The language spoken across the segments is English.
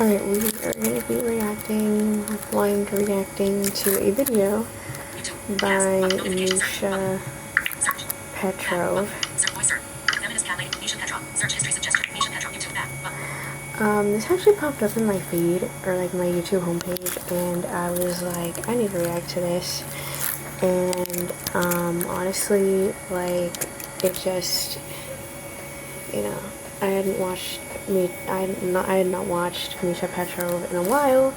Alright, we are going to be reacting to a video by Misha Petrov. This actually popped up in my feed, or like my YouTube homepage, and I was like, I need to react to this. And honestly, like, it just, you know, I had not watched Misha Petrov in a while.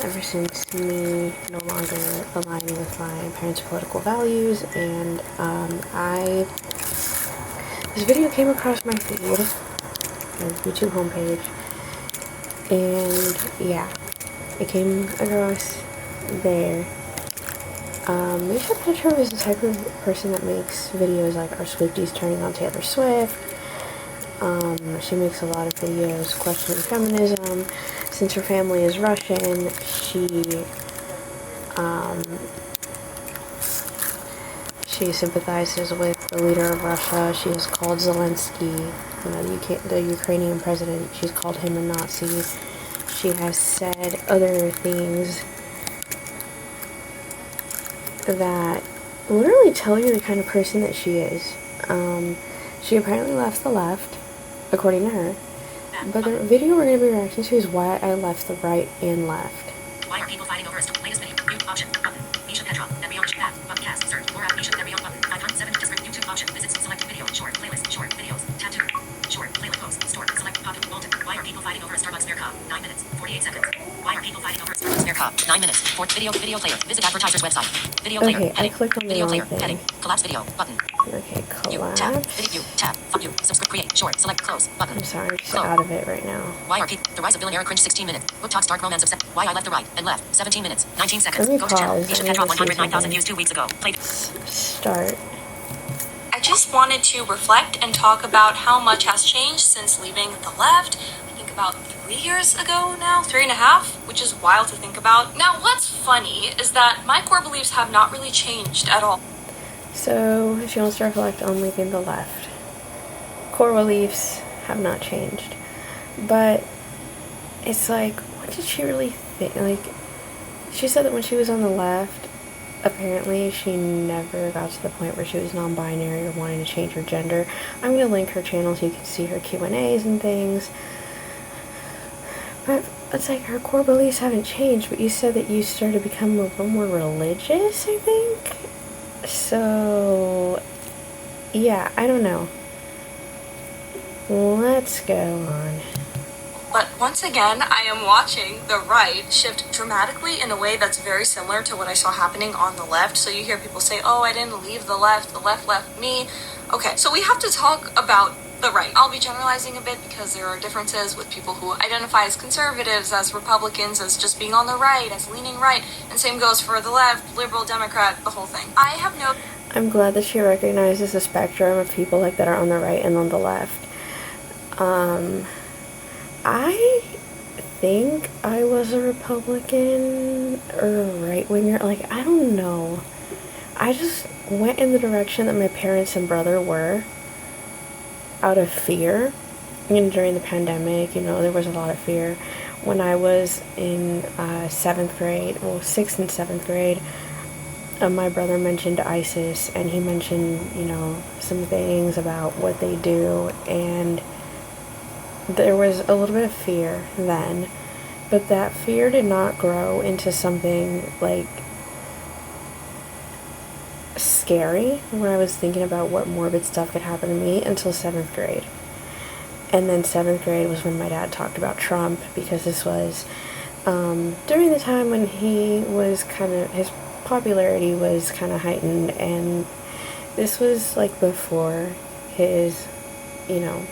Ever since me no longer aligning with my parents' political values, and this video came across my feed, my YouTube homepage, and yeah, it came across there. Misha Petrov is the type of person that makes videos like Are Swifties Turning on Taylor Swift? She makes a lot of videos questioning feminism. Since her family is Russian, she sympathizes with the leader of Russia. She has called Zelensky, the Ukrainian president, she's called him a Nazi. She has said other things that literally tell you the kind of person that she is. She apparently left the left, according to her. But the video we're going to be reacting to is why I left the right and left. Why are people fighting over latest video? New option button. Misha Petrov. Embryonic path. Podcast. Search. More Misha embryonic button. 507 discrete YouTube option. Visits. Select video. Short. Playlist. Short. Videos. Tattoo. Short. Playlist. Post. Store. Select. Pocket. Bolton. Why are people fighting over a Starbucks beer cup? 9 minutes. 48 seconds. Why are people fighting over a Starbucks beer cup? 9 minutes. Video player. Visit advertiser's website. Video player. Okay, Heading. I clicked on the video wrong player. thing. Heading. Collapse video. Button. Okay, collapse. Tab. Video. Tab. Fuck you. Subscribe. Create. Short. Select. Close. Button. I'm sorry, I'm just out of it right now. Why are people... The rise of villain era cringe 16 minutes. Book talks dark romance of... Why I left the right and left. 17 minutes. 19 seconds. Let me Go to channel. pause. Misha Petrov 109,000 views 2 weeks ago. Played. Start. I just wanted to reflect and talk about how much has changed since leaving the left. I think about 3 years ago now, 3.5, which is wild to think about. Now, what's funny is that my core beliefs have not really changed at all. So, she wants to reflect on leaving the left. Core beliefs have not changed. But, it's like, what did she really think? Like, she said that when she was on the left, apparently she never got to the point where she was non-binary or wanting to change her gender. I'm going to link her channel so you can see her Q&As and things. But it's like her core beliefs haven't changed, but you said that you started to become a little more religious, I think? So, yeah, I don't know. Let's go on. But once again, I am watching the right shift dramatically in a way that's very similar to what I saw happening on the left. So you hear people say, oh, I didn't leave the left left me. Okay, so we have to talk about the right. I'll be generalizing a bit because there are differences with people who identify as conservatives, as Republicans, as just being on the right, as leaning right, and same goes for the left, liberal, Democrat, the whole thing. I have no... I'm glad that she recognizes the spectrum of people like that are on the right and on the left. I think I was a Republican or a right-winger. Like, I don't know. I just went in the direction that my parents and brother were out of fear. During the pandemic, there was a lot of fear. When I was in 7th grade, well, 6th and 7th grade, my brother mentioned ISIS, and he mentioned, some things about what they do, and there was a little bit of fear then, but that fear did not grow into something, like, scary, where I was thinking about what morbid stuff could happen to me until 7th grade. And then 7th grade was when my dad talked about Trump, because this was during the time when he was his popularity was kind of heightened, and this was, like, before his,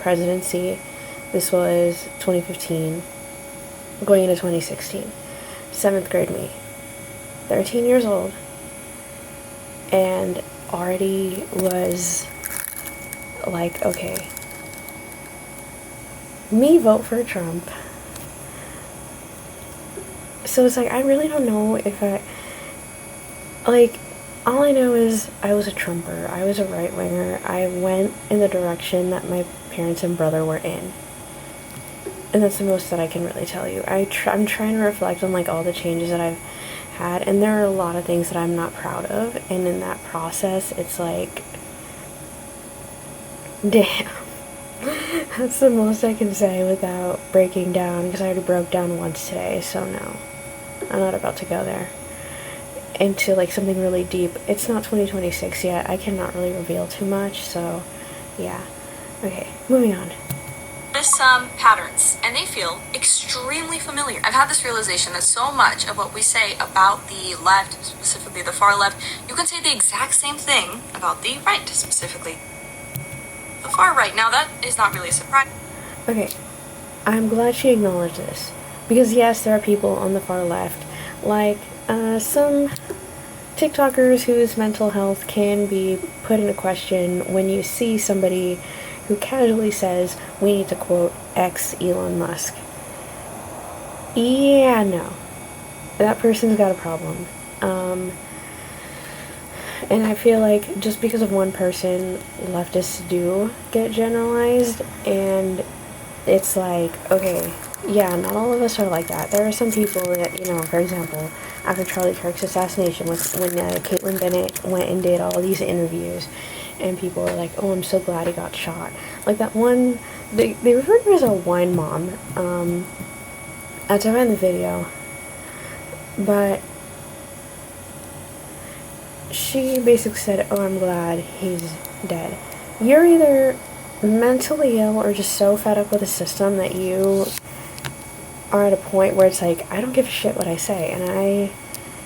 presidency. This was 2015, going into 2016. 7th grade me. 13 years old. And already was like, okay, me vote for Trump. So it's like, I really don't know if all I know is I was a Trumper. I was a right-winger. I went in the direction that my parents and brother were in. And that's the most that I can really tell you. I'm trying to reflect on like all the changes that I've had, and there are a lot of things that I'm not proud of, and in that process it's like, damn. That's the most I can say without breaking down, because I already broke down once today, so no. I'm not about to go there. Into like something really deep. It's not 2026 yet. I cannot really reveal too much, so yeah. Okay, moving on. There's some patterns, and they feel extremely familiar. I've had this realization that so much of what we say about the left, specifically the far left, you can say the exact same thing about the right, specifically the far right. Now that is not really a surprise. Okay, I'm glad she acknowledged this. Because yes, there are people on the far left, like some TikTokers whose mental health can be put into question when you see somebody who casually says, we need to quote X Elon Musk. Yeah, no. That person's got a problem. And I feel like just because of one person, leftists do get generalized, and it's like, okay, yeah, not all of us are like that. There are some people that, you know, for example, after Charlie Kirk's assassination, when Caitlyn Bennett went and did all these interviews, and people were like, oh, I'm so glad he got shot. Like that one, they referred to her as a wine mom. I took in the video, but she basically said, oh, I'm glad he's dead. You're either mentally ill or just so fed up with the system that you are at a point where it's like, I don't give a shit what I say, and I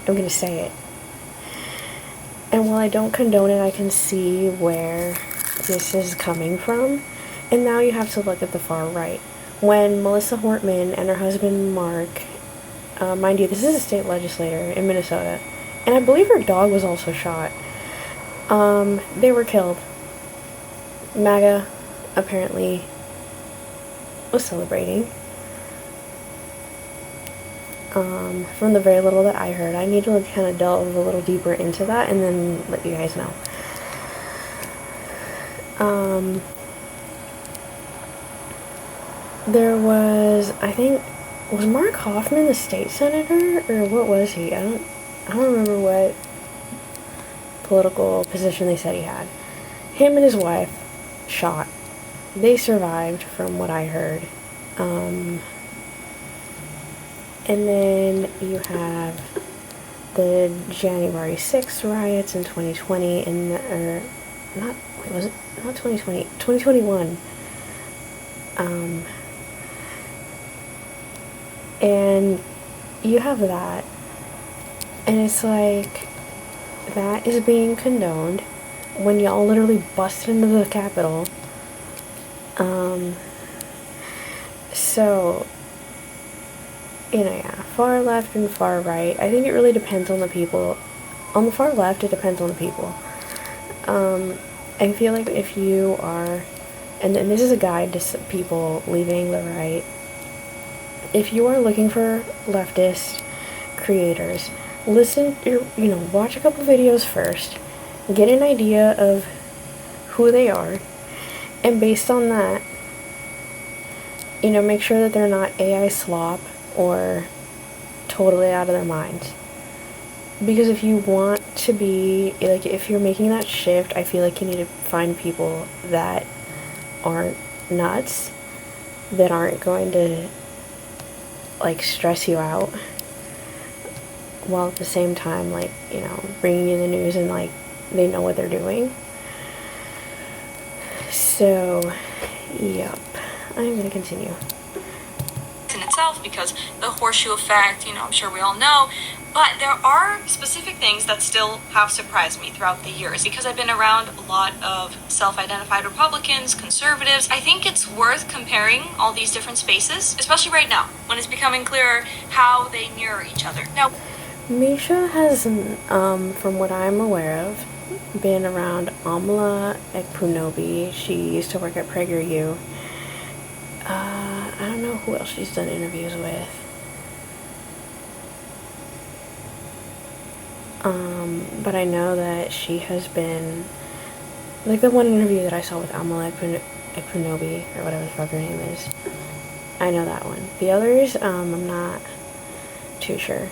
am gonna say it. And while I don't condone it, I can see where this is coming from. And now you have to look at the far right. When Melissa Hortman and her husband Mark, mind you, this is a state legislator in Minnesota, and I believe her dog was also shot. They were killed. MAGA apparently was celebrating. From the very little that I heard. I need to kind of delve a little deeper into that and then let you guys know. There was, I think, was Mark Hoffman the state senator, or what was he? I don't remember what political position they said he had. Him and his wife shot. They survived, from what I heard. And then you have the January 6th riots in 2020, was it not 2020? 2021. And you have that, and it's like, that is being condoned when y'all literally busted into the Capitol. So, you know, yeah, far left and far right. I think it really depends on the people. On the far left, it depends on the people. I feel like if you are, and this is a guide to people leaving the right, if you are looking for leftist creators, watch a couple videos first, get an idea of who they are, and based on that, make sure that they're not AI slop or totally out of their minds. Because if you want to be, like, if you're making that shift, I feel like you need to find people that aren't nuts, that aren't going to, like, stress you out, while at the same time, like, bringing you the news and, like, they know what they're doing. So, yep, I'm gonna continue. In itself, because the horseshoe effect, I'm sure we all know, but there are specific things that still have surprised me throughout the years, because I've been around a lot of self-identified Republicans, conservatives. I think it's worth comparing all these different spaces, especially right now, when it's becoming clearer how they mirror each other. Now, Misha has, from what I'm aware of, been around Amla Ekpunobi. She used to work at PragerU. I don't know who else she's done interviews with. But I know that she has been, like, the one interview that I saw with Amla Ekpunobi, or whatever the fuck her name is. I know that one. The others, I'm not too sure.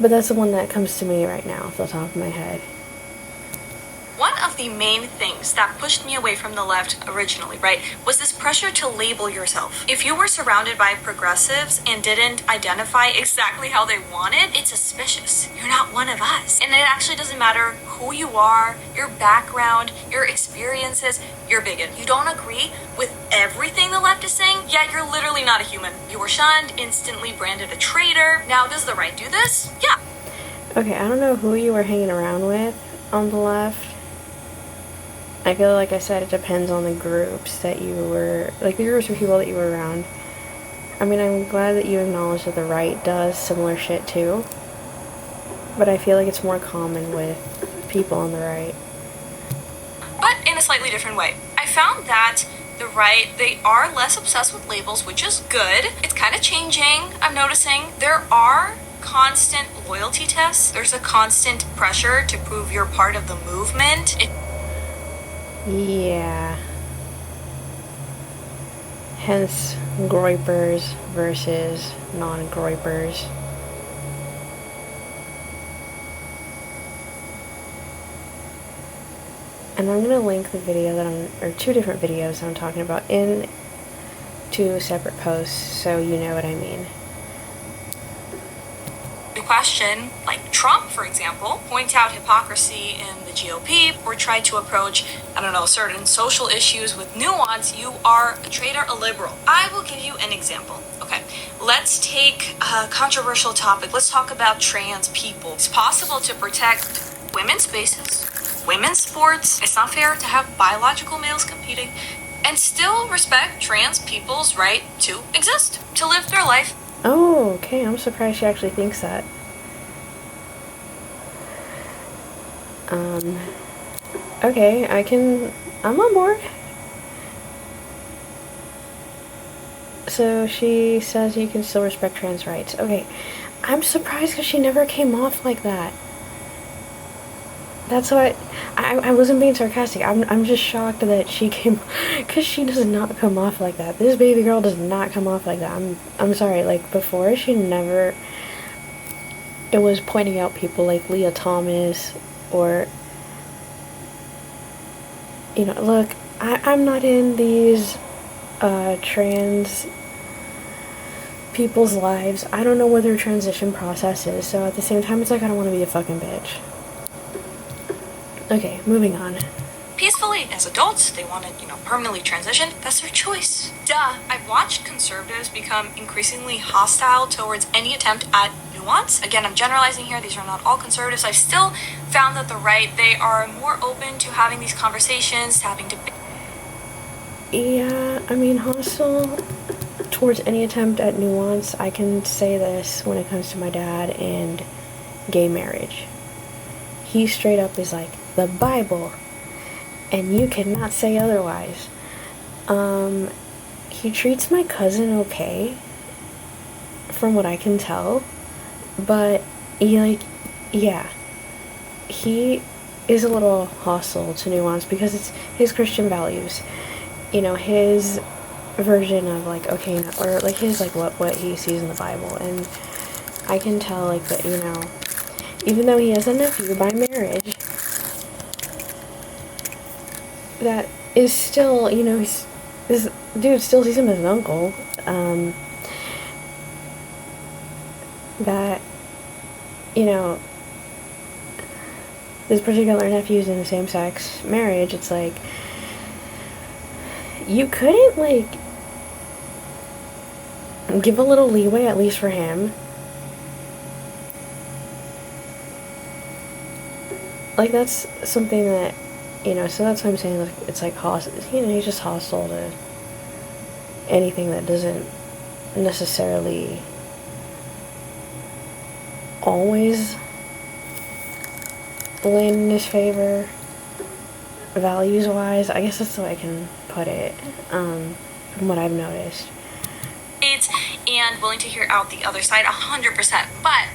But that's the one that comes to me right now off the top of my head. One of the main things that pushed me away from the left originally, right, was this pressure to label yourself. If you were surrounded by progressives and didn't identify exactly how they wanted, it's suspicious. You're not one of us. And it actually doesn't matter who you are, your background, your experiences, you're bigot. You don't agree with everything the left is saying, yet you're literally not a human. You were shunned, instantly branded a traitor. Now, does the right do this? Yeah. Okay, I don't know who you were hanging around with on the left. I feel like I said it depends on the groups that you were, like the groups of people that you were around. I mean, I'm glad that you acknowledge that the right does similar shit too. But I feel like it's more common with people on the right. But in a slightly different way. I found that the right, they are less obsessed with labels, which is good. It's kind of changing, I'm noticing. There are constant loyalty tests. There's a constant pressure to prove you're part of the movement. Yeah. Hence, groypers versus non-groypers. And I'm gonna link the video or two different videos that I'm talking about in two separate posts, so you know what I mean. Question, like Trump, for example, point out hypocrisy in the GOP or try to approach, certain social issues with nuance, you are a traitor, a liberal. I will give you an example. Okay, let's take a controversial topic. Let's talk about trans people. It's possible to protect women's spaces, women's sports. It's not fair to have biological males competing and still respect trans people's right to exist, to live their life. Oh, okay, I'm surprised she actually thinks that. Okay, I'm on board. So she says you can still respect trans rights. Okay, I'm surprised because she never came off like that. That's why I wasn't being sarcastic. I'm just shocked that she came, because she does not come off like that. This baby girl does not come off like that. I'm sorry, like before she never, it was pointing out people like Leah Thomas or, look, I'm not in these trans people's lives. I don't know what their transition process is, so at the same time it's like I don't want to be a fucking bitch. Okay, moving on. Peacefully, as adults, they want to, permanently transition. That's their choice. Duh. I've watched conservatives become increasingly hostile towards any attempt at nuance. Again, I'm generalizing here. These are not all conservatives. I've still found that the right, they are more open to having these conversations, to having debate. Yeah, I mean, hostile towards any attempt at nuance. I can say this when it comes to my dad and gay marriage. He straight up is like, the Bible, and you cannot say otherwise. He treats my cousin okay, from what I can tell, but he is a little hostile to nuance because it's his Christian values, his version of like, okay, or like his like what he sees in the Bible, and I can tell like that, even though he has a nephew by marriage, that is still, this dude still sees him as an uncle, that, this particular nephew's in a same-sex marriage. It's like, you couldn't, like, give a little leeway, at least for him. Like, that's something that, so that's what I'm saying, like, it's like hostile, he's just hostile to anything that doesn't necessarily always land in his favor, values-wise. I guess that's the way I can put it, from what I've noticed. And willing to hear out the other side 100%, but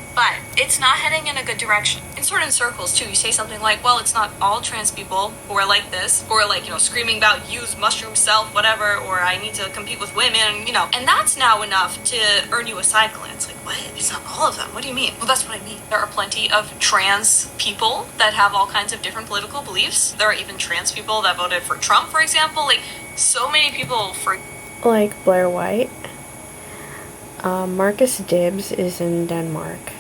it's not heading in a good direction. in certain circles too, you say something like, well, it's not all trans people who are like this, or like, screaming about use mushroom self, whatever, or I need to compete with women, and that's now enough to earn you a side glance. Like, what? It's not all of them. What do you mean? Well, that's what I mean. There are plenty of trans people that have all kinds of different political beliefs. There are even trans people that voted for Trump, for example. Like, so many people for... Like Blair White. Marcus Dibbs is in Denmark.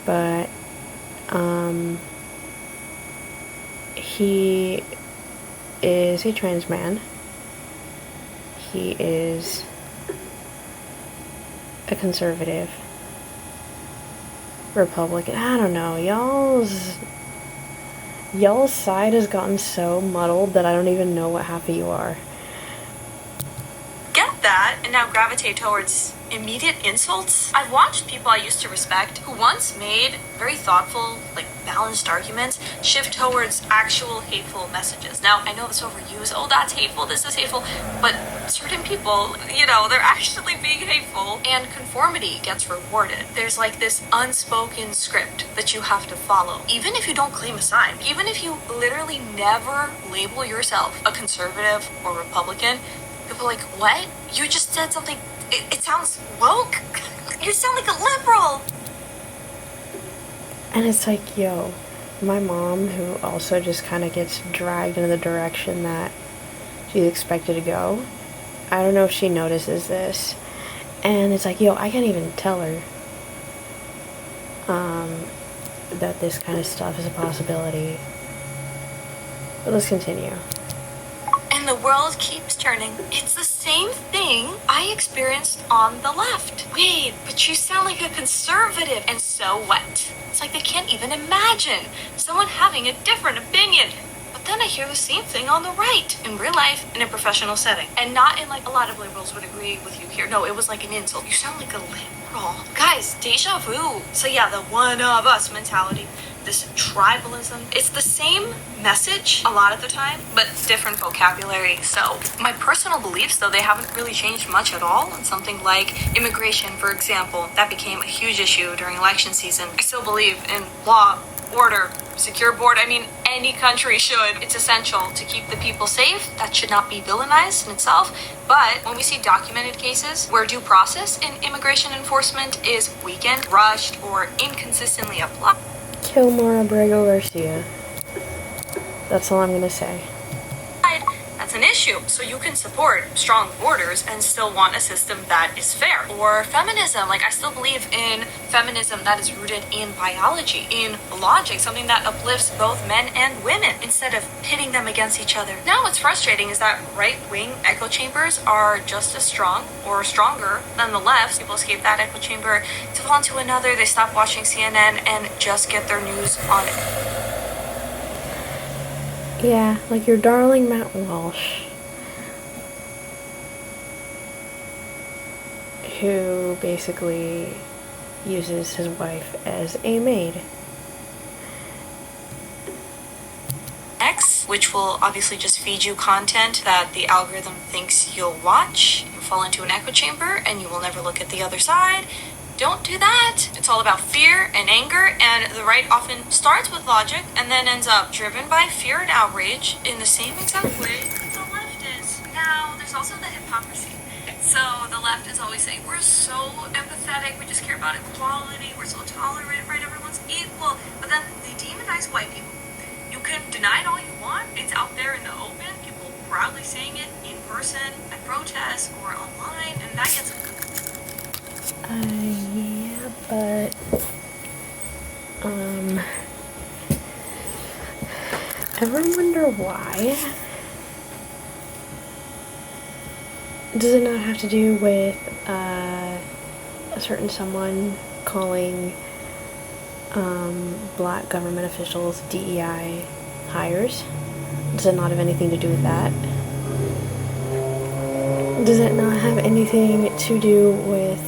But, he is a trans man. He is a conservative Republican. I don't know. Y'all's side has gotten so muddled that I don't even know what half of you are. Get that and now gravitate towards immediate insults. I've watched people I used to respect who once made very thoughtful, like balanced arguments shift towards actual hateful messages. Now, I know this overused, oh, that's hateful, this is hateful, but certain people, they're actually being hateful, and conformity gets rewarded. There's like this unspoken script that you have to follow, even if you don't claim a side, even if you literally never label yourself a conservative or Republican. People are like, what? You just said something, it sounds woke? You sound like a liberal! And it's like, yo, my mom, who also just kind of gets dragged in the direction that she's expected to go, I don't know if she notices this, and it's like, yo, I can't even tell her that this kind of stuff is a possibility. But let's continue. And the world keeps turning. It's the same thing I experienced on the left. Wait, but you sound like a conservative, and so what? It's like they can't even imagine someone having a different opinion. But then I hear the same thing on the right, in real life, in a professional setting. And not in like a lot of liberals would agree with you here. No, it was like an insult. You sound like a liberal. Guys, deja vu. So yeah, the one of us mentality. This tribalism. It's the same message a lot of the time, but different vocabulary. So my personal beliefs, though, they haven't really changed much at all. And something like immigration, for example, that became a huge issue during election season. I still believe in law, order, secure border. I mean, any country should. It's essential to keep the people safe. That should not be villainized in itself. But when we see documented cases where due process in immigration enforcement is weakened, rushed, or inconsistently applied, Kill Mara Abrego Garcia. That's all I'm gonna say. that's an issue. So you can support strong borders and still want a system that is fair. Or feminism. Like, I still believe in feminism that is rooted in biology, in logic, something that uplifts both men and women instead of pitting them against each other. Now what's frustrating is that right-wing echo chambers are just as strong or stronger than the left. People escape that echo chamber to fall into another. They stop watching CNN and just get their news on it. Yeah, like your darling Matt Walsh, who basically uses his wife as a maid. X, which will obviously just feed you content that the algorithm thinks you'll watch. You fall into an echo chamber and you will never look at the other side. Don't do that. It's all about fear and anger, and the right often starts with logic and then ends up driven by fear and outrage in the same exact way the left is. Now, there's also the hypocrisy. So the left is always saying, we're so empathetic, we just care about equality, we're so tolerant, right? Everyone's equal. But then they demonize white people. You can deny it all you want. It's out there in the open. People proudly saying it in person, at protests, or online, and that gets... Yeah, but, ever wonder why? Does it not have to do with, a certain someone calling, black government officials DEI hires? Does it not have anything to do with that? Does it not have anything to do with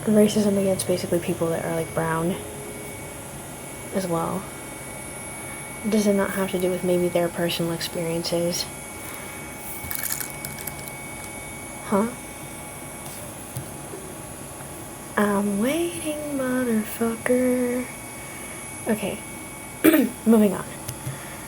racism against basically people that are like brown as well? Does it not have to do with maybe their personal experiences? Huh? I'm waiting, motherfucker. Okay, moving on.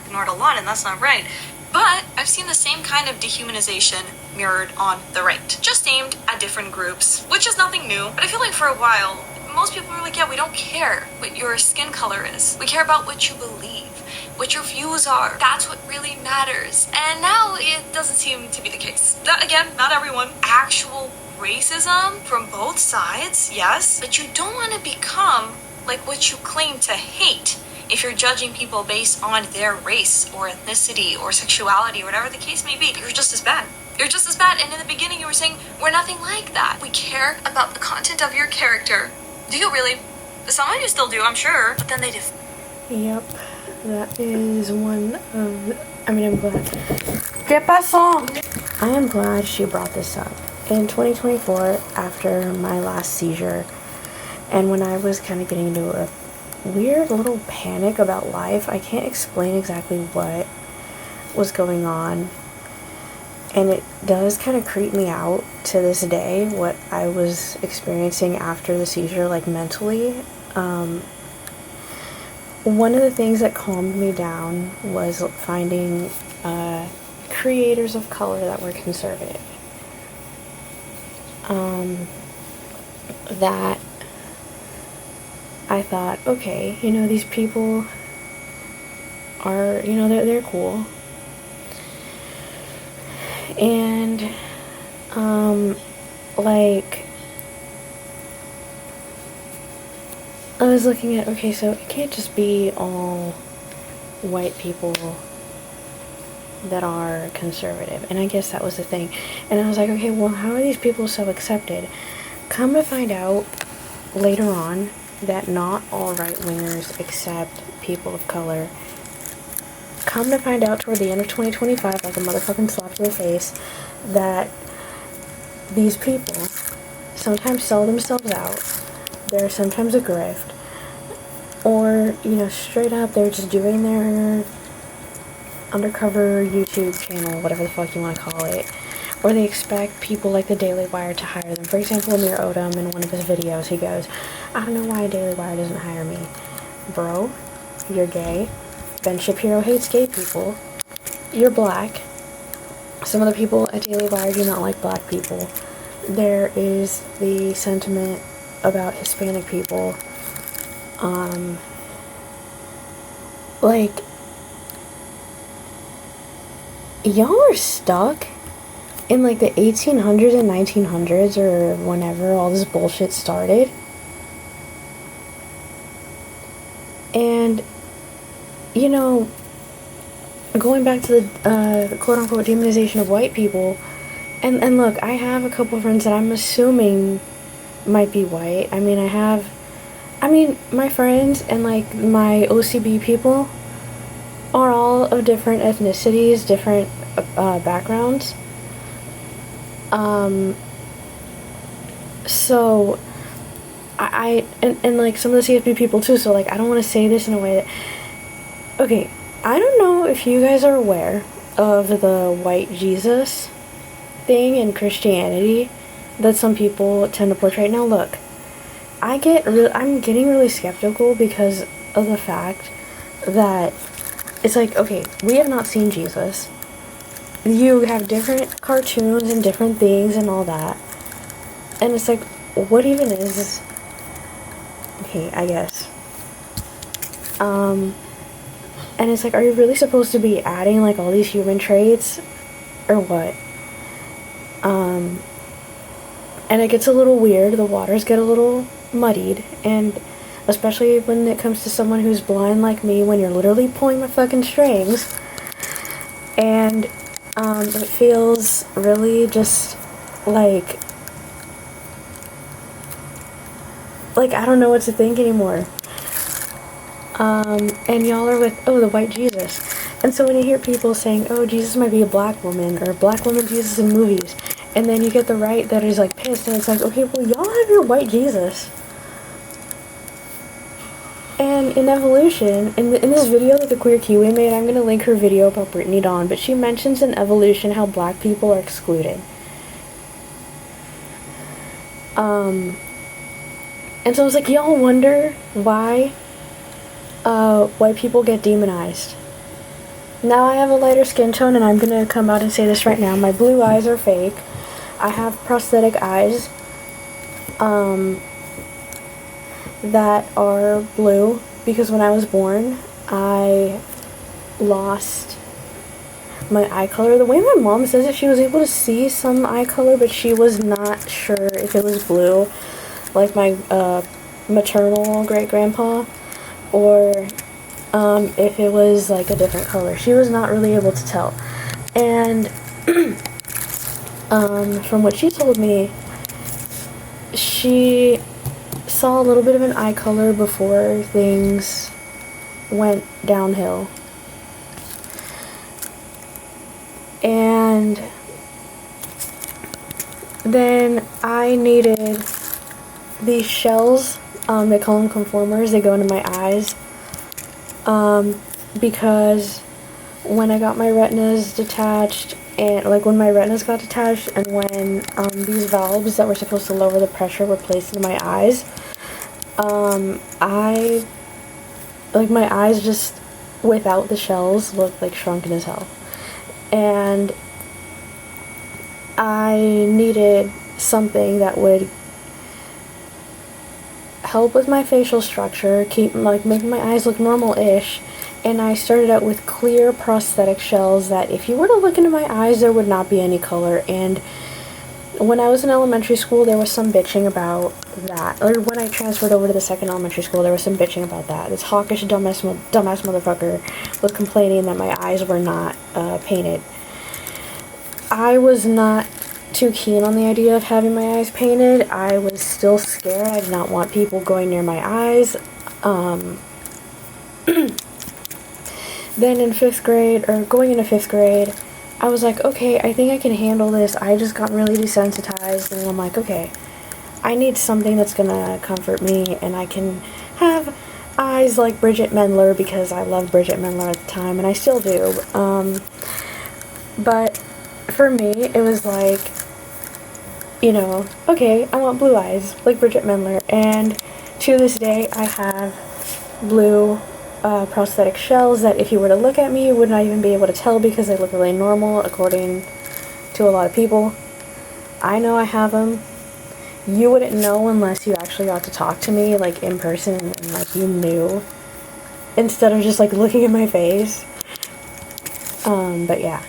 Ignored a lot, and that's not right. But I've seen the same kind of dehumanization mirrored on the right, just aimed at different groups, which is nothing new. But I feel like for a while, most people were like, yeah, we don't care what your skin color is. We care about what you believe, what your views are. That's what really matters. And now it doesn't seem to be the case. Again, not everyone. Actual racism from both sides, yes, but you don't want to become like what you claim to hate. If you're judging people based on their race or ethnicity or sexuality or whatever the case may be, you're just as bad. You're just as bad. And in the beginning you were saying, we're nothing like that. We care about the content of your character. Do you really? Some of you still do, I'm sure. But then they do. Yep, that is one of... I'm glad. ¿Qué pasó? I am glad she brought this up. In 2024, after my last seizure, and when I was kind of getting into a weird little panic about life, I can't explain exactly what was going on, and it does kind of creep me out to this day what I was experiencing after the seizure, like mentally. One of the things that calmed me down was finding creators of color that were conservative, that I thought, okay, these people are, they're cool. And, like, I was looking at, okay, so it can't just be all white people that are conservative. And I guess that was the thing. And I was like, okay, well, how are these people so accepted? Come to find out later on that not all right-wingers accept people of color. Come to find out toward the end of 2025, like a motherfucking slap to the face, that these people sometimes sell themselves out. They're sometimes a grift. Or, straight up, they're just doing their undercover YouTube channel, whatever the fuck you want to call it. Or they expect people like the Daily Wire to hire them. For example, Amir Odum, in one of his videos, he goes, I don't know why Daily Wire doesn't hire me. Bro, you're gay. Ben Shapiro hates gay people. You're black. Some of the people at Daily Wire do not like black people. There is the sentiment about Hispanic people. Like, y'all are stuck in like the 1800s and 1900s or whenever all this bullshit started. And, going back to the quote-unquote demonization of white people, and look, I have a couple friends that I'm assuming might be white. My friends and, like, my OCB people are all of different ethnicities, different backgrounds. So, and like, some of the CSB people, too, so, like, I don't want to say this in a way that... Okay, I don't know if you guys are aware of the white Jesus thing in Christianity that some people tend to portray. Now, look, I'm getting really skeptical because of the fact that it's like, okay, we have not seen Jesus. You have different cartoons and different things and all that. And it's like, what even is... Okay, I guess. And it's like, are you really supposed to be adding, like, all these human traits? Or what? And it gets a little weird. The waters get a little muddied. And especially when it comes to someone who's blind like me, when you're literally pulling my fucking strings. And, it feels really just, like, I don't know what to think anymore. And y'all are with, the white Jesus. And so when you hear people saying, Jesus might be a black woman, or black woman Jesus in movies, and then you get the right that is, like, pissed, and it's like, okay, well, y'all have your white Jesus. And in Evolution, in this video that the Queer Kiwi made, I'm gonna link her video about Brittany Dawn, but she mentions in Evolution how black people are excluded. And so I was like, y'all wonder why white people get demonized. Now I have a lighter skin tone, and I'm gonna come out and say this right now. My blue eyes are fake. I have prosthetic eyes that are blue because when I was born, I lost my eye color. The way my mom says it, she was able to see some eye color, but she was not sure if it was blue, like my maternal great-grandpa, or if it was like a different color. She was not really able to tell. And from what she told me, she saw a little bit of an eye color before things went downhill. And then I needed these shells, they call them conformers, they go into my eyes, because when I got my retinas detached, and like when my retinas got detached and when these valves that were supposed to lower the pressure were placed in my eyes, my eyes just without the shells looked like shrunken as hell. And I needed something that would help with my facial structure, keep making my eyes look normal-ish, and I started out with clear prosthetic shells that if you were to look into my eyes, there would not be any color. And when I was in elementary school, there was some bitching about that. Or when I transferred over to the second elementary school, there was some bitching about that. This hawkish, dumbass motherfucker was complaining that my eyes were not painted. I was not too keen on the idea of having my eyes painted. I was still scared. I did not want people going near my eyes. Then in 5th grade, or going into 5th grade, I was like, okay, I think I can handle this. I just got really desensitized, and I'm like, okay, I need something that's gonna comfort me, and I can have eyes like Bridget Mendler, because I loved Bridget Mendler at the time, and I still do. But for me, it was like, you know, okay, I want blue eyes, like Bridget Mendler, and to this day, I have blue prosthetic shells that if you were to look at me, you would not even be able to tell because they look really normal, according to a lot of people. I know I have them. You wouldn't know unless you actually got to talk to me, like, in person, and, like, you knew, instead of just, like, looking at my face. But yeah.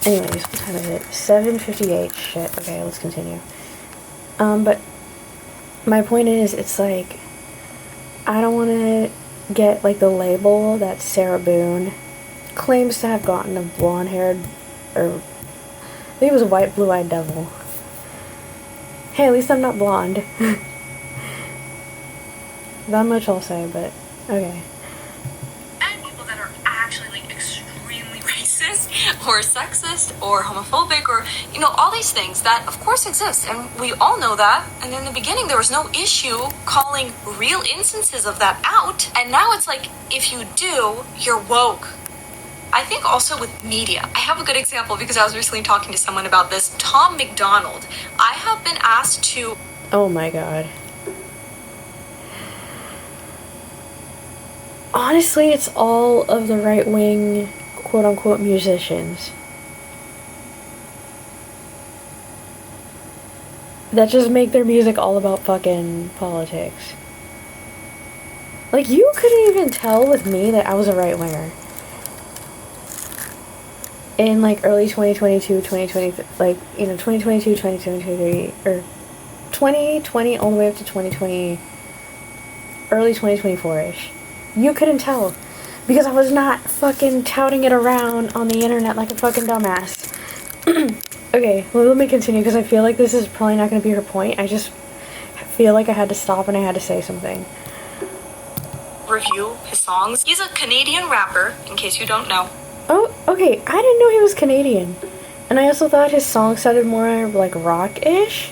Anyways, what time is it? 7:58. Shit. Okay, let's continue. But my point is, it's like, I don't want to get, like, the label that Sarah Boone claims to have gotten of blonde-haired, or I think it was a white, blue-eyed devil. Hey, at least I'm not blonde. That much I'll say, but okay. And people that are actually, like, extremely racist or sexist or homophobic or, you know, all these things that of course exist, and we all know that. And in the beginning there was no issue calling real instances of that out, and now it's like, if you do, you're woke. I think also with media, I have a good example because I was recently talking to someone about this. Tom McDonald. I have been asked to... Oh my god. Honestly, it's all of the right-wing, quote-unquote, musicians that just make their music all about fucking politics. Like, you couldn't even tell with me that I was a right-winger. In, like, early 2022, 2020, like, you know, 2022, 2023, or 2020 all the way up to 2020, early 2024-ish. You couldn't tell. Because I was not fucking touting it around on the internet like a fucking dumbass. Okay, well, let me continue, because I feel like this is probably not going to be her point. I just feel like I had to stop and I had to say something. Review his songs. He's a Canadian rapper, in case you don't know. Oh, okay, I didn't know he was Canadian. And I also thought his song sounded more like rock-ish,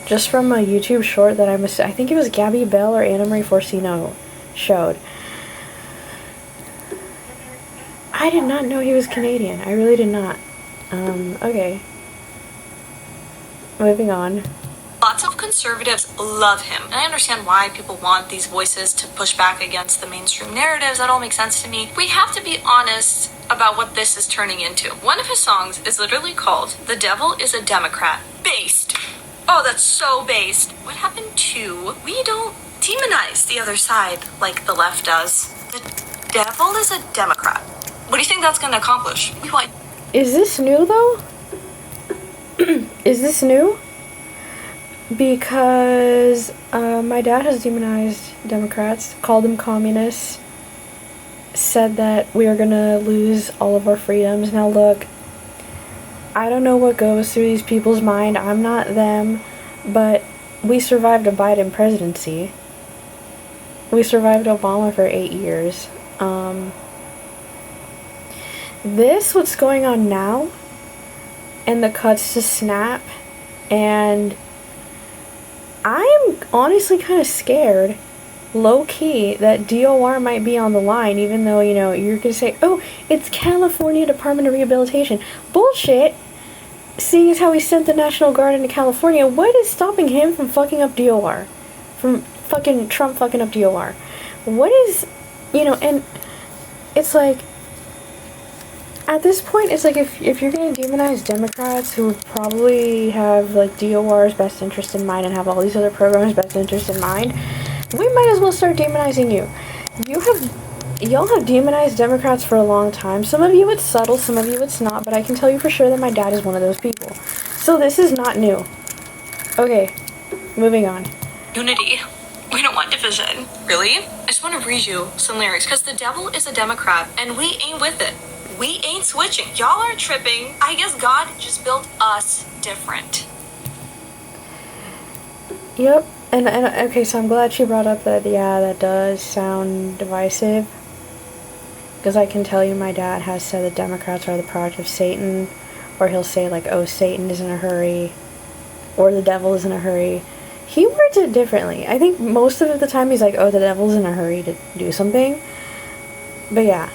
just from a YouTube short that I think it was Gabby Bell or Anna Marie Forcino showed. I did not know he was Canadian. I really did not. Okay. Moving on. A lot lots of conservatives love him. And I understand why people want these voices to push back against the mainstream narratives. That all makes sense to me. We have to be honest about what this is turning into. One of his songs is literally called "The Devil is a Democrat." Based. Oh, that's so based. What happened to we don't demonize the other side like the left does? The devil is a Democrat. What do you think that's going to accomplish? What? Is this new, though? Is this new? Because my dad has demonized Democrats, called them communists, said that we are gonna lose all of our freedoms. Now look, I don't know what goes through these people's mind. I'm not them, but we survived a Biden presidency. We survived Obama for 8 years. What's going on now, and the cuts to Snap, and I'm honestly kind of scared, low-key, that DOR might be on the line, even though, you're gonna say, oh, it's California Department of Rehabilitation. Bullshit! Seeing as how he sent the National Guard into California, what is stopping him from fucking up DOR? From fucking Trump fucking up DOR? What is, and it's like, at this point, it's like if you're going to demonize Democrats who probably have like DOR's best interest in mind and have all these other programs' best interest in mind, we might as well start demonizing you. Y'all have demonized Democrats for a long time. Some of you it's subtle, some of you it's not, but I can tell you for sure that my dad is one of those people. So this is not new. Okay, moving on. Unity. We don't want division. Really? I just want to read you some lyrics, because the devil is a Democrat, and we ain't with it. We ain't switching. Y'all are tripping. I guess God just built us different. Yep. And okay, so I'm glad she brought up that, yeah, that does sound divisive. Because I can tell you my dad has said that Democrats are the product of Satan. Or he'll say, like, oh, Satan is in a hurry. Or the devil is in a hurry. He words it differently. I think most of the time he's like, oh, the devil's in a hurry to do something. But yeah.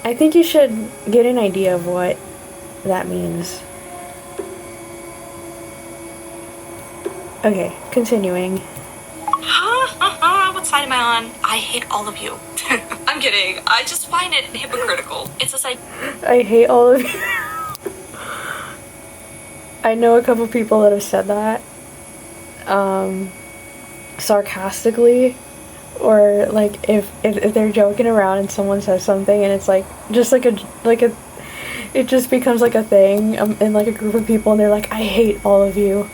I think you should get an idea of what that means. Okay, continuing. What side am I on? I hate all of you. I'm kidding. I just find it hypocritical. It's just like... I hate all of you. I know a couple people that have said that. Sarcastically. Or like if they're joking around and someone says something and it's like just like a it just becomes like a thing in like a group of people and they're like, I hate all of you.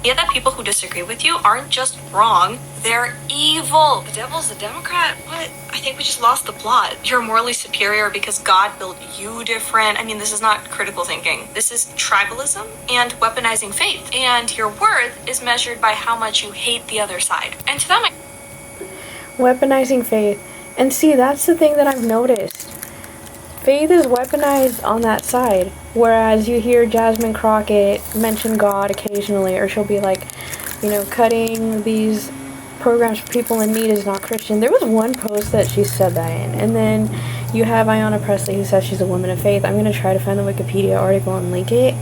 Yeah, that people who disagree with you aren't just wrong, they're evil. The devil's a Democrat? What? I think we just lost the plot. You're morally superior because God built you different. I mean, this is not critical thinking. This is tribalism and weaponizing faith. And your worth is measured by how much you hate the other side. And to them, Weaponizing faith. And see, that's the thing that I've noticed. Faith is weaponized on that side. Whereas you hear Jasmine Crockett mention God occasionally, or she'll be like, cutting these programs for people in need is not Christian. There was one post that she said that in. And then you have Ayanna Pressley who says she's a woman of faith. I'm going to try to find the Wikipedia article and link it.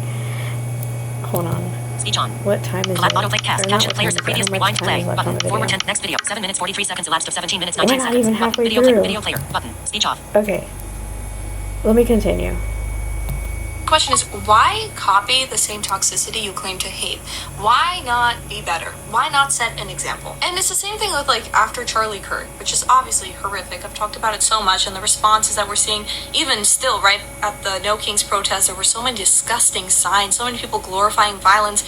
Hold on. Speech on. What time is it? Autoplay cast. Caption players the previous rewind play. Button. Forward 10. Next video. 7 minutes 43 seconds elapsed of 17 minutes 19 We're not seconds. even halfway video through. player. Video player. Button. Speech off. Okay. Let me continue. question is, why copy the same toxicity you claim to hate? Why not be better? Why not set an example? And it's the same thing with after Charlie Kirk, which is obviously horrific. I've talked about it so much, and the responses that we're seeing, even still, right at the No Kings protest, there were so many disgusting signs, so many people glorifying violence.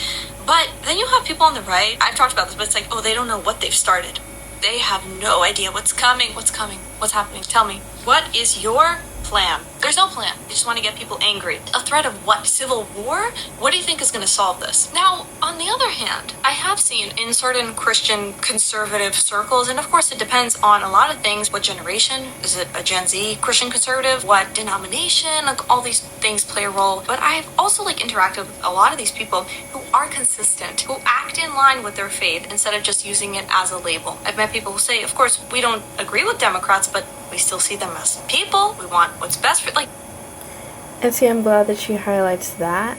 But then you have people on the right, I've talked about this, but it's oh, they don't know what they've started. They have no idea what's coming, what's happening. Tell me, what is your plan? There's no plan. They just want to get people angry. A threat of what? Civil war? What do you think is going to solve this? Now, on the other hand, I have seen in certain Christian conservative circles, and of course it depends on a lot of things. What generation? Is it a Gen Z Christian conservative? What denomination? All these things play a role. But I've also interacted with a lot of these people who are consistent, who act in line with their faith instead of just using it as a label. I've met people who say, of course, we don't agree with Democrats, but we still see them as people. We want what's best for, And see, I'm glad that she highlights that.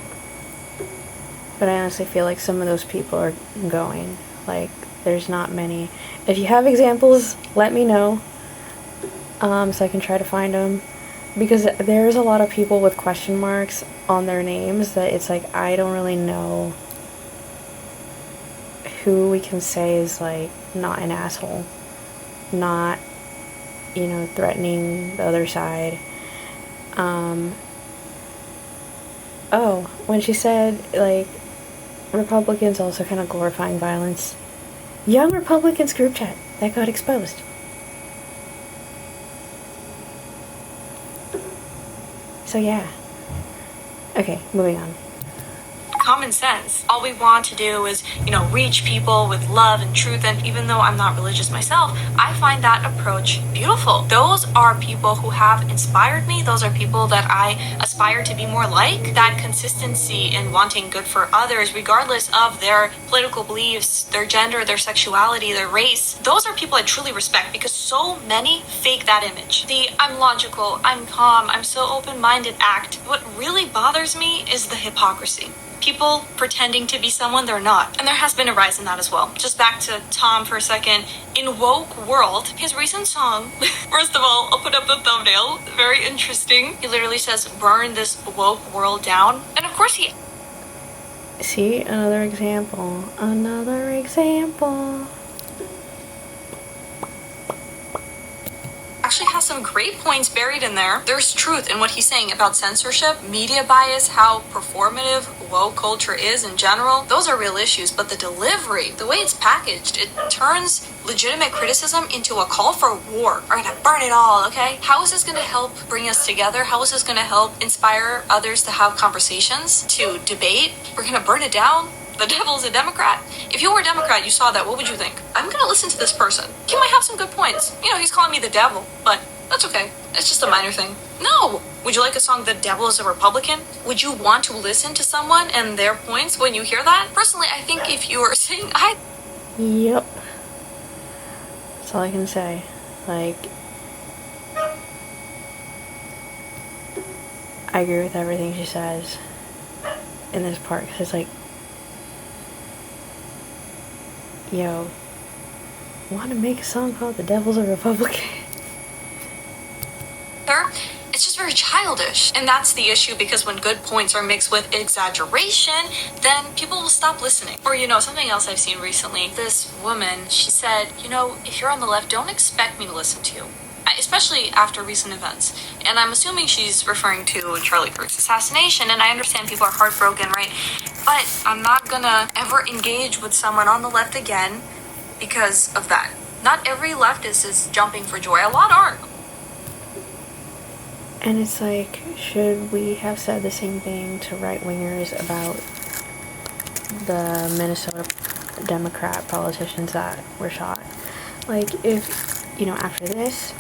but I honestly feel like some of those people are going. Like, there's not many. If you have examples, let me know, so I can try to find them. Because there's a lot of people with question marks on their names that it's like, I don't really know who we can say is, like, not an asshole. Not, threatening the other side. Oh, when she said, like, Republicans also kind of glorifying violence. Young Republicans group chat that got exposed. So yeah. Okay, moving on. Common sense. All we want to do is, reach people with love and truth. And even though I'm not religious myself, I find that approach beautiful. Those are people who have inspired me. Those are people that I aspire to be more like. That consistency in wanting good for others, regardless of their political beliefs, their gender, their sexuality, their race. Those are people I truly respect, because so many fake that image. The I'm logical, I'm calm, I'm so open-minded act. What really bothers me is the hypocrisy. People pretending to be someone they're not. And there has been a rise in that as well. Just back to Tom for a second. In Woke World, his recent song, first of all, I'll put up the thumbnail, very interesting. He literally says, burn this woke world down. And of course he... See, another example. Another example. Actually has some great points buried in there. There's truth in what he's saying about censorship, media bias, how performative woke culture is in general. Those are real issues, but the delivery, the way it's packaged, it turns legitimate criticism into a call for war. We're gonna burn it all, okay? How is this gonna help bring us together? How is this gonna help inspire others to have conversations, to debate? We're gonna burn it down? The devil's a Democrat? If you were a Democrat, you saw that, what would you think? I'm gonna listen to this person. He might have some good points. He's calling me the devil, but that's okay. It's just a minor thing. No! Would you like a song, The Devil is a Republican? Would you want to listen to someone and their points when you hear that? Personally, I think if you were saying, Yep. That's all I can say. Like, I agree with everything she says in this part, because it's like, yo, want to make a song called The Devil's a Republican? it's just very childish. And that's the issue, because when good points are mixed with exaggeration, then people will stop listening. Or, something else I've seen recently. This woman, she said, if you're on the left, don't expect me to listen to you. Especially after recent events. And I'm assuming she's referring to Charlie Kirk's assassination, and I understand people are heartbroken, right? But I'm not gonna ever engage with someone on the left again because of that. Not every leftist is jumping for joy. A lot aren't. And it's like, should we have said the same thing to right-wingers about the Minnesota Democrat politicians that were shot? Like, if, after this,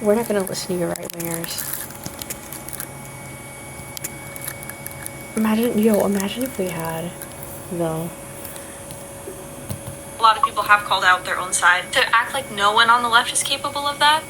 we're not going to listen to you right-wingers. Imagine if we had, though. A lot of people have called out their own side. To act like no one on the left is capable of that,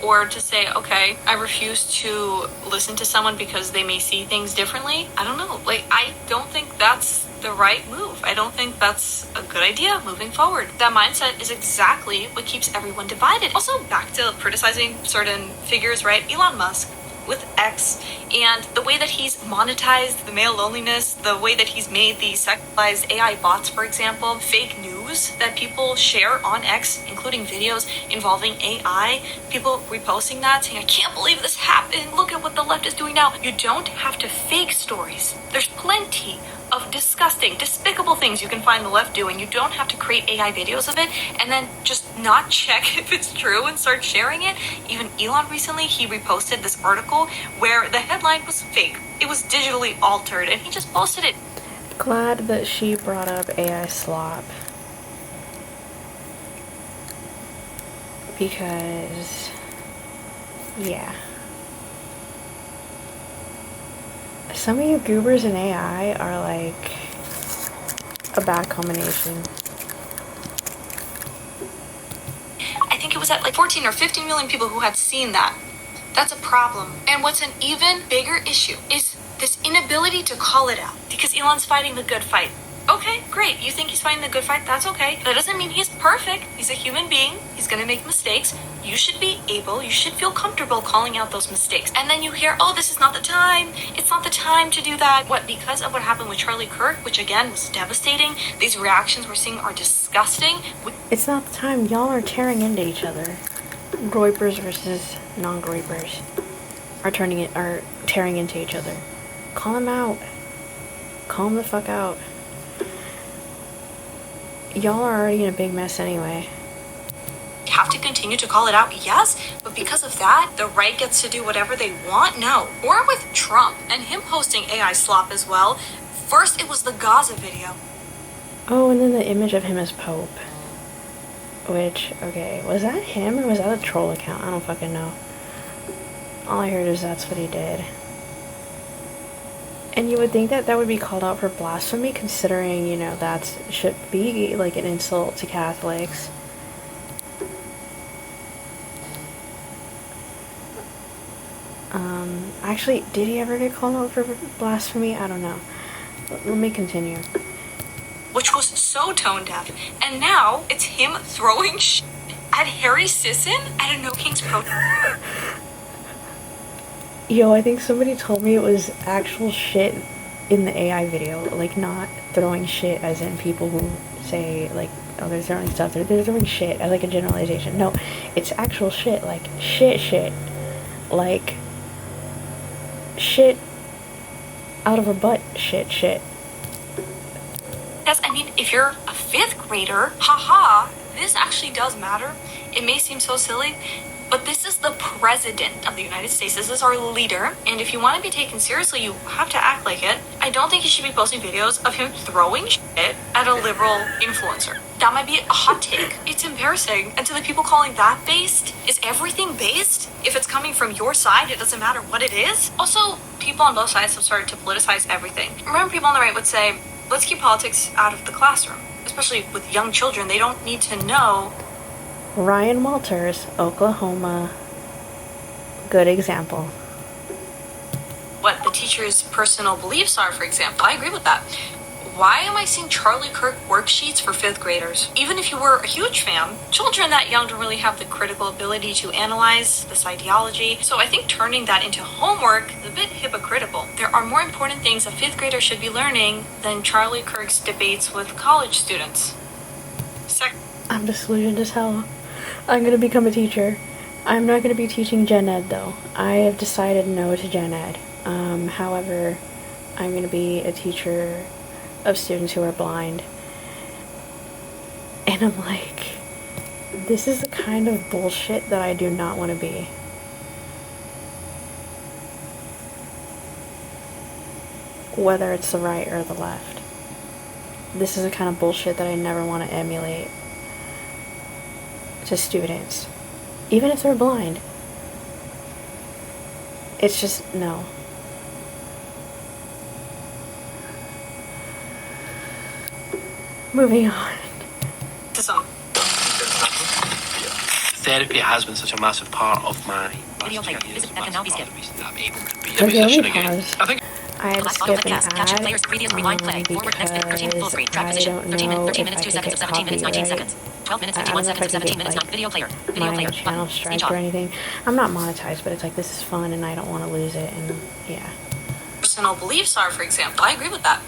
or to say, okay, I refuse to listen to someone because they may see things differently. I don't know. I don't think that's the right move. I don't think that's a good idea moving forward. That mindset is exactly what keeps everyone divided. Also, back to criticizing certain figures, right? Elon Musk with X, and the way that he's monetized the male loneliness, the way that he's made the sexualized AI bots, for example, fake news that people share on X, including videos involving AI, people reposting that, saying, I can't believe this happened, look at what the left is doing now. You don't have to fake stories. There's plenty of disgusting, despicable things you can find the left doing. You don't have to create AI videos of it and then just not check if it's true and start sharing it. Even Elon recently, he reposted this article where the headline was fake. It was digitally altered, and he just posted it. Glad that she brought up AI slop. Because, yeah. Some of you goobers in AI are like a bad combination. I think it was at 14 or 15 million people who had seen that. That's a problem. And what's an even bigger issue is this inability to call it out, because Elon's fighting the good fight. Okay, great. You think he's fighting the good fight? That's okay. That doesn't mean he's perfect. He's a human being. He's gonna make mistakes. You should feel comfortable calling out those mistakes. And then you hear, oh, this is not the time. It's not the time to do that. What, because of what happened with Charlie Kirk, which again was devastating, these reactions we're seeing are disgusting. It's not the time. Y'all are tearing into each other. Groypers versus non-groypers are tearing into each other. Call them out. Call them the fuck out. Y'all are already in a big mess anyway. Have to continue to call it out, yes, but because of that, the right gets to do whatever they want? No. Or with Trump and him posting AI slop as well. First, it was the Gaza video. Oh, and then the image of him as Pope. Which, okay, was that him or was that a troll account? I don't fucking know. All I heard is that's what he did. And you would think that that would be called out for blasphemy, considering, you know, that should be like an insult to Catholics. Actually, did he ever get called out for blasphemy? I don't know. Let me continue. Which was so tone deaf. And now it's him throwing shit at Harry Sisson at a No Kings protest. Yo, I think somebody told me it was actual shit in the AI video. Like, not throwing shit as in people who say, like, oh, they're throwing stuff. They're throwing shit as, like, a generalization. No, it's actual shit. Like, shit. Like, shit out of her butt. Shit. Yes, I mean, if you're a 5th grader, haha, this actually does matter. It may seem so silly, but this is the president of the United States. This is our leader. And if you want to be taken seriously, you have to act like it. I don't think you should be posting videos of him throwing shit at a liberal influencer. That might be a hot take. It's embarrassing. And to the people calling that based, is everything based? If it's coming from your side, it doesn't matter what it is. Also, people on both sides have started to politicize everything. Remember, people on the right would say, let's keep politics out of the classroom. Especially with young children, they don't need to know. Ryan Walters, Oklahoma. Good example. What the teacher's personal beliefs are, for example. I agree with that. Why am I seeing Charlie Kirk worksheets for 5th graders? Even if you were a huge fan, children that young don't really have the critical ability to analyze this ideology. So I think turning that into homework is a bit hypocritical. There are more important things a 5th grader should be learning than Charlie Kirk's debates with college students. I'm disillusioned as hell. I'm gonna become a teacher. I'm not gonna be teaching gen ed though. I have decided no to gen ed. However, I'm gonna be a teacher of students who are blind. And I'm like, this is the kind of bullshit that I do not want to be. Whether it's the right or the left. This is the kind of bullshit that I never want to emulate to students. Even if they're blind. It's just, no. Moving on. Therapy has been such a massive part of my Video player. Visit that can now be skipped. Okay, let me pause. I think I had to Last skip follow an podcast. Caption ad players. Previous rewind play. Forward next bit. 13 full screen. Track I position. don't 13 know minutes. 13 if minutes. I 2 could seconds get of 17 minutes. 19 copyright. seconds. 12 minutes. I don't 51 know if I seconds of could 17 get, minutes. like, Not video player. Video my player. channel Button. strike Speech or off. anything. I'm not monetized, but it's like, this is fun and I don't want to lose it, and yeah. Personal beliefs are, for example. I agree with that.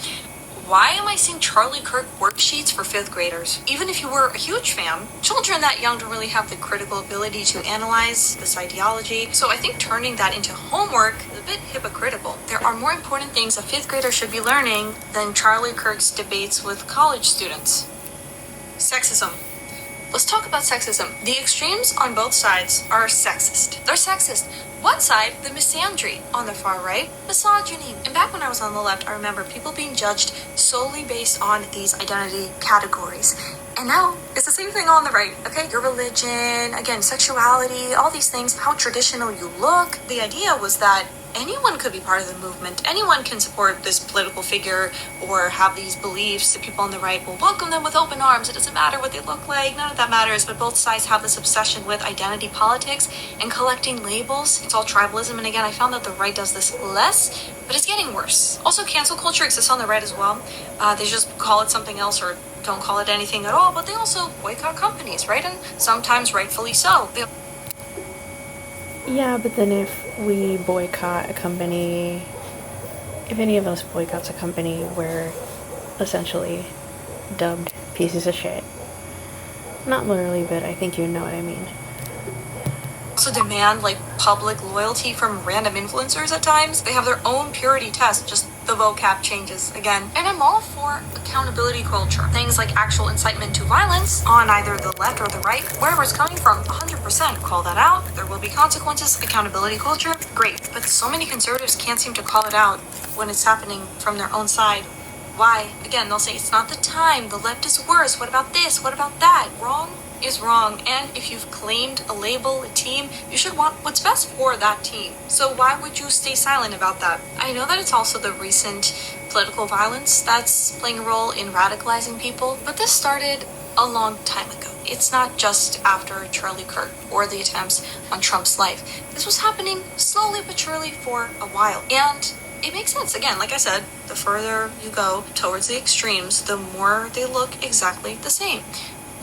Why am I seeing Charlie Kirk worksheets for 5th graders? Even if you were a huge fan, children that young don't really have the critical ability to analyze this ideology. So I think turning that into homework is a bit hypocritical. There are more important things a 5th grader should be learning than Charlie Kirk's debates with college students. Sexism. Let's talk about sexism. The extremes on both sides are sexist. They're sexist. One side, the misandry. On the far right, misogyny. And back when I was on the left, I remember people being judged solely based on these identity categories. And now, it's the same thing on the right, okay? Your religion, again, sexuality, all these things, how traditional you look. The idea was that anyone could be part of the movement. Anyone can support this political figure or have these beliefs. The people on the right will welcome them with open arms. It doesn't matter what they look like. None of that matters. But both sides have this obsession with identity politics and collecting labels. It's all tribalism. And again, I found that the right does this less, but it's getting worse. Also, cancel culture exists on the right as well. They just call it something else or don't call it anything at all, but they also boycott companies, right? And sometimes rightfully so. Yeah, but then if we boycott a company, if any of us boycotts a company, we're essentially dubbed pieces of shit. Not literally, but I think you know what I mean. Also demand like public loyalty from random influencers at times. They have their own purity test, just the vocab changes again. And I'm all for accountability culture. Things like actual incitement to violence on either the left or the right, wherever it's coming from, 100% call that out. There will be consequences. Accountability culture, great. But so many conservatives can't seem to call it out when it's happening from their own side. Why? Again, they'll say it's not the time, the left is worse, what about this, what about that? Wrong is wrong, and if you've claimed a label, a team, you should want what's best for that team. So why would you stay silent about that? I know that it's also the recent political violence that's playing a role in radicalizing people, but this started a long time ago. It's not just after Charlie Kirk or the attempts on Trump's life. This was happening slowly but surely for a while, and it makes sense. Again, like I said, the further you go towards the extremes, the more they look exactly the same.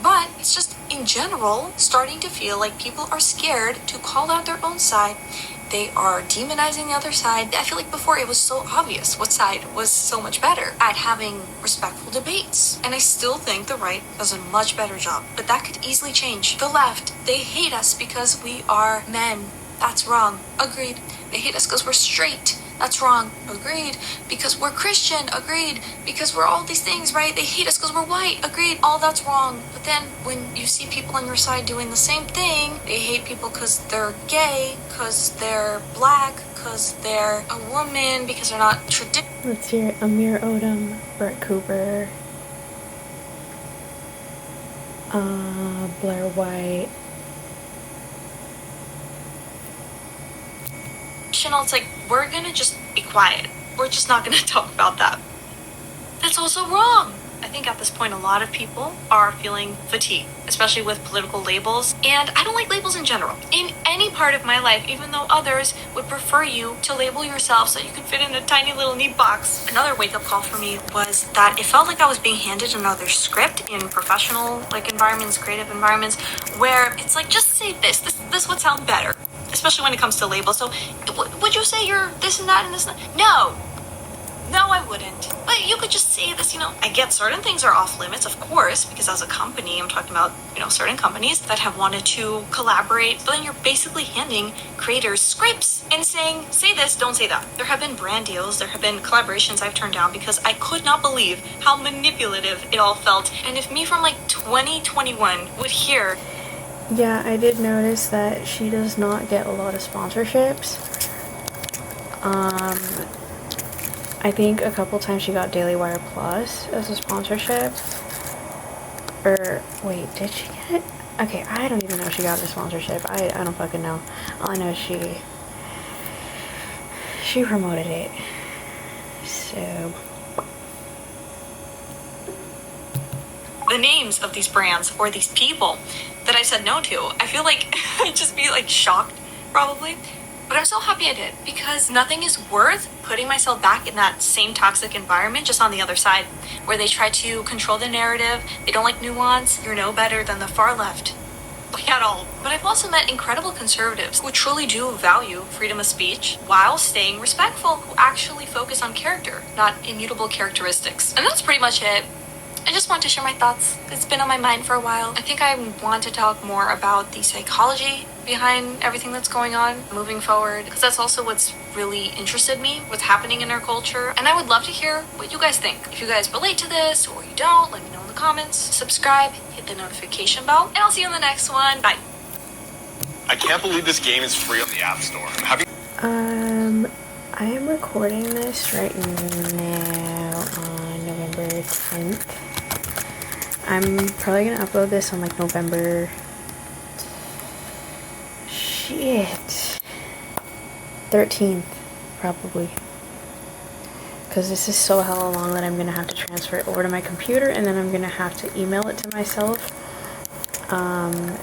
But it's just, in general, starting to feel like people are scared to call out their own side. They are demonizing the other side. I feel like before it was so obvious what side was so much better at having respectful debates. And I still think the right does a much better job. But that could easily change. The left, they hate us because we are men. That's wrong. Agreed. They hate us because we're straight. That's wrong. Agreed. Because we're Christian. Agreed. Because we're all these things, right? They hate us because we're white. Agreed. All that's wrong. But then when you see people on your side doing the same thing, they hate people because they're gay, because they're black, because they're a woman, because they're not traditional. Let's hear Amir Odum, Brett Cooper, Blair White. It's like, we're gonna just be quiet. We're just not gonna talk about that. That's also wrong. I think at this point a lot of people are feeling fatigue, especially with political labels, and I don't like labels in general. In any part of my life, even though others would prefer you to label yourself so you can fit in a tiny little neat box. Another wake-up call for me was that it felt like I was being handed another script in professional environments, creative environments, where it's like, just say this would sound better. Especially when it comes to labels. So, would you say you're this and that and this and that? No, I wouldn't. But you could just say this, I get certain things are off limits, of course, because as a company, I'm talking about, certain companies that have wanted to collaborate, but then you're basically handing creators scripts and saying, say this, don't say that. There have been brand deals, there have been collaborations I've turned down because I could not believe how manipulative it all felt. And if me from 2021 would hear... Yeah, I did notice that she does not get a lot of sponsorships. I think a couple times she got Daily Wire Plus as a sponsorship. Or, wait, did she get... Okay, I don't even know if she got a sponsorship. I don't fucking know. All I know is she promoted it. So... the names of these brands or these people that I said no to, I feel like I'd just be shocked probably. But I'm so happy I did, because nothing is worth putting myself back in that same toxic environment just on the other side, where they try to control the narrative, they don't like nuance, you're no better than the far left. At all. But I've also met incredible conservatives who truly do value freedom of speech while staying respectful, who actually focus on character, not immutable characteristics. And that's pretty much it. I just want to share my thoughts. It's been on my mind for a while. I think I want to talk more about the psychology behind everything that's going on moving forward, because that's also what's really interested me, what's happening in our culture. And I would love to hear what you guys think. If you guys relate to this or you don't, let me know in the comments. Subscribe, hit the notification bell, and I'll see you in the next one. Bye. I can't believe this game is free on the App Store. I am recording this right now on November 10th. I'm probably gonna upload this on November... Shit. 13th. probably. Because this is so hella long that I'm going to have to transfer it over to my computer, and then I'm going to have to email it to myself.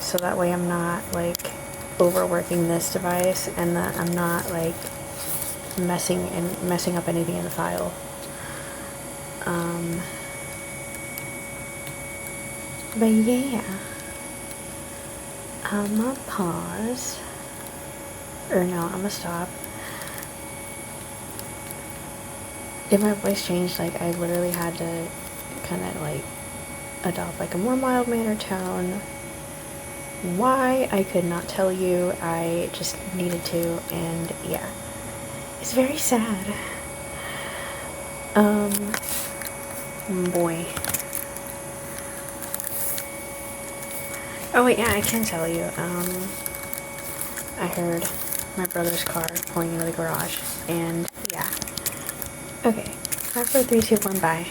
So that way I'm not, like, overworking this device, and that I'm not, like, messing up anything in the file. But yeah. I'ma pause. Or no, I'ma stop. If my voice changed, like, I literally had to kind of, like, adopt, like, a more mild-mannered tone. Why, I could not tell you. I just needed to, and yeah. It's very sad. Boy. Oh wait, yeah, I can tell you. I heard my brother's car pulling into the garage, and yeah. Okay, 5, 4, 3, 2, 1, bye.